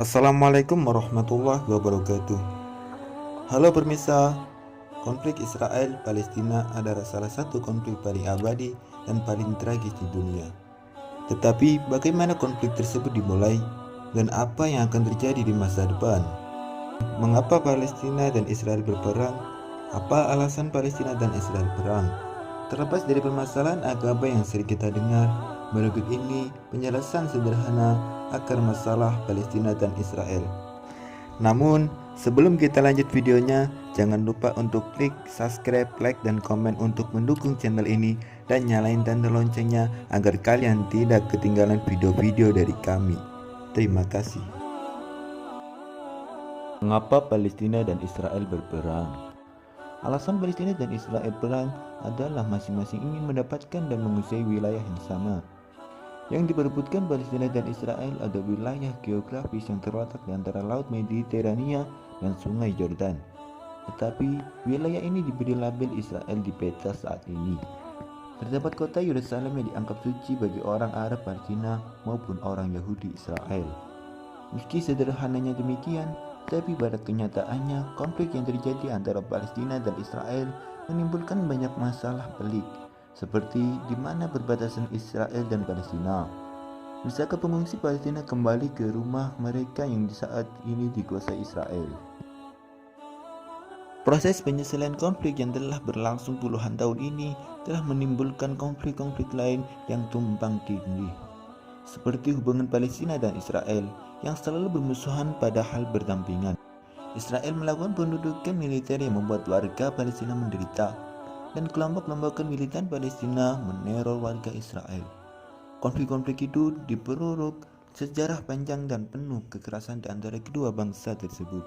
Assalamualaikum warahmatullahi wabarakatuh. Halo pemirsa, konflik Israel-Palestina adalah salah satu konflik paling abadi dan paling tragis di dunia. Tetapi bagaimana konflik tersebut dimulai dan apa yang akan terjadi di masa depan? Mengapa Palestina dan Israel berperang? Apa alasan Palestina dan Israel perang? Terlepas dari permasalahan agama yang sering kita dengar, berikut ini penjelasan sederhana akar masalah Palestina dan Israel. Namun, sebelum kita lanjut videonya, jangan lupa untuk klik subscribe, like, dan komen untuk mendukung channel ini dan nyalain tanda loncengnya agar kalian tidak ketinggalan video-video dari kami. Terima kasih. Mengapa Palestina dan Israel berperang? Alasan Palestina dan Israel perang adalah masing-masing ingin mendapatkan dan menguasai wilayah yang sama. Yang diperebutkan Palestina dan Israel ada wilayah geografis yang terletak di antara Laut Mediterania dan Sungai Yordan. Tetapi wilayah ini diberi label Israel di peta saat ini. Terdapat kota Yerusalem yang dianggap suci bagi orang Arab Palestina maupun orang Yahudi Israel. Meski sederhananya demikian, tapi pada kenyataannya konflik yang terjadi antara Palestina dan Israel menimbulkan banyak masalah pelik, seperti di mana perbatasan Israel dan Palestina. Bisakah pengungsi Palestina kembali ke rumah mereka yang di saat ini dikuasai Israel? Proses penyelesaian konflik yang telah berlangsung puluhan tahun ini telah menimbulkan konflik-konflik lain yang tumpang tindih, seperti hubungan Palestina dan Israel yang selalu bermusuhan padahal berdampingan. Israel melakukan pendudukan militer yang membuat warga Palestina menderita, dan kelompok-kelompok militan Palestina meneror warga Israel. Konflik-konflik itu diperuruk sejarah panjang dan penuh kekerasan di antara kedua bangsa tersebut.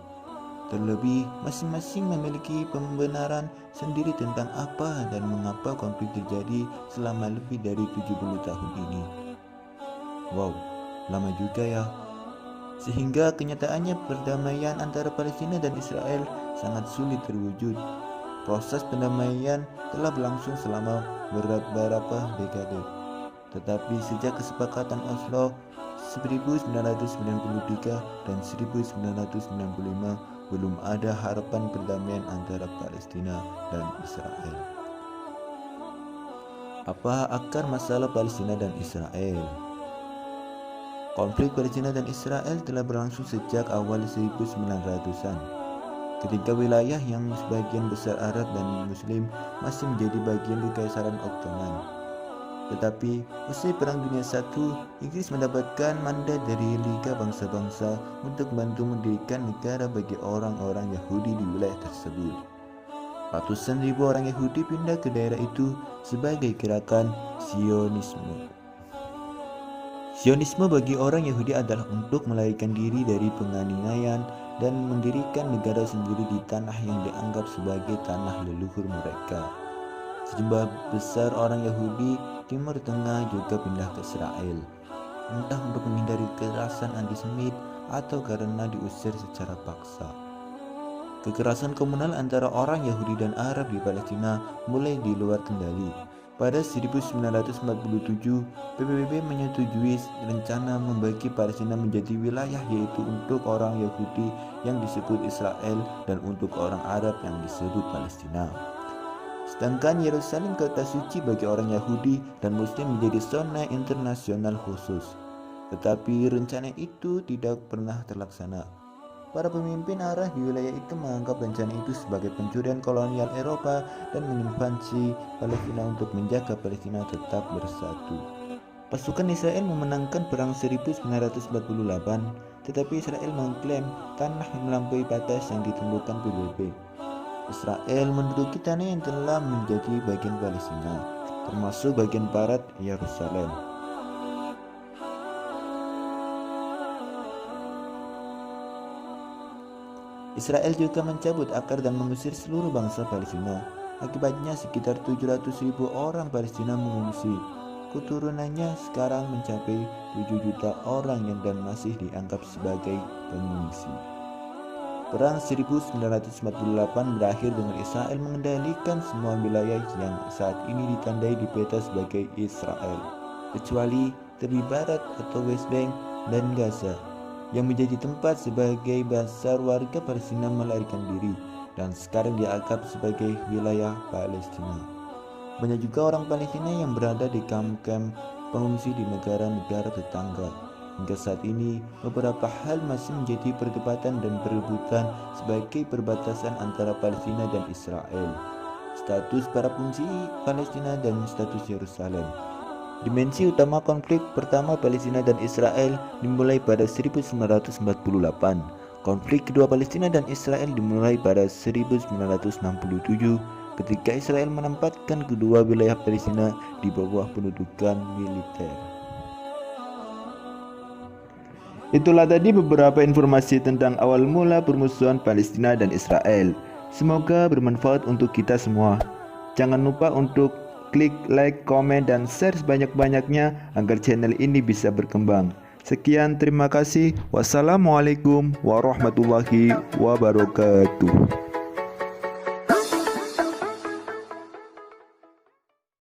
Terlebih, masing-masing memiliki pembenaran sendiri tentang apa dan mengapa konflik terjadi selama lebih dari 70 tahun ini. Wow, lama juga ya. Sehingga kenyataannya perdamaian antara Palestina dan Israel sangat sulit terwujud. Proses pendamaian telah berlangsung selama beberapa dekade. Tetapi sejak kesepakatan Oslo 1993 dan 1995 belum ada harapan perdamaian antara Palestina dan Israel. Apa akar masalah Palestina dan Israel? Konflik Palestina dan Israel telah berlangsung sejak awal 1900-an, ketika wilayah yang sebagian besar Arab dan Muslim masih menjadi bagian Kekaisaran Ottoman. Tetapi usai Perang Dunia I, Inggris mendapatkan mandat dari Liga Bangsa-Bangsa untuk membantu mendirikan negara bagi orang-orang Yahudi di wilayah tersebut. Ratusan ribu orang Yahudi pindah ke daerah itu sebagai gerakan Zionisme. Zionisme bagi orang Yahudi adalah untuk melarikan diri dari penganiayaan dan mendirikan negara sendiri di tanah yang dianggap sebagai tanah leluhur mereka. Sejumlah besar orang Yahudi Timur Tengah juga pindah ke Israel, entah untuk menghindari kekerasan antisemit atau karena diusir secara paksa. Kekerasan komunal antara orang Yahudi dan Arab di Palestina mulai di luar kendali. Pada 1947, PBB menyetujui rencana membagi Palestina menjadi wilayah, yaitu untuk orang Yahudi yang disebut Israel dan untuk orang Arab yang disebut Palestina. Sedangkan Yerusalem, kota suci bagi orang Yahudi dan Muslim, menjadi zona internasional khusus. Tetapi rencana itu tidak pernah terlaksana. Para pemimpin Arab di wilayah itu menganggap rencana itu sebagai pencurian kolonial Eropa dan menginvasi Palestina untuk menjaga Palestina tetap bersatu. Pasukan Israel memenangkan perang 1948, tetapi Israel mengklaim tanah yang melampaui batas yang ditentukan PBB. Israel menduduki tanah yang telah menjadi bagian Palestina, termasuk bagian barat Yerusalem. Israel juga mencabut akar dan mengusir seluruh bangsa Palestina. Akibatnya sekitar 700.000 orang Palestina mengungsi. Keturunannya sekarang mencapai 7 juta orang dan masih dianggap sebagai pengungsi. Perang 1948 berakhir dengan Israel mengendalikan semua wilayah yang saat ini ditandai di peta sebagai Israel, kecuali tepi barat atau West Bank dan Gaza. yang menjadi tempat sebagai dasar warga Palestina melarikan diri dan sekarang dianggap sebagai wilayah Palestina. Banyak juga orang Palestina yang berada di kamp-kamp pengungsi di negara-negara tetangga. Hingga saat ini, beberapa hal masih menjadi perdebatan dan perebutan sebagai perbatasan antara Palestina dan Israel, status para pengungsi Palestina dan status Yerusalem. Dimensi utama konflik pertama Palestina dan Israel dimulai pada 1948. Konflik kedua Palestina dan Israel dimulai pada 1967 ketika Israel menempatkan kedua wilayah Palestina di bawah pendudukan militer. Itulah tadi beberapa informasi tentang awal mula permusuhan Palestina dan Israel. Semoga bermanfaat untuk kita semua. Jangan lupa untuk klik like, komen, dan share sebanyak-banyaknya agar channel ini bisa berkembang. Sekian, terima kasih. Wassalamualaikum warahmatullahi wabarakatuh.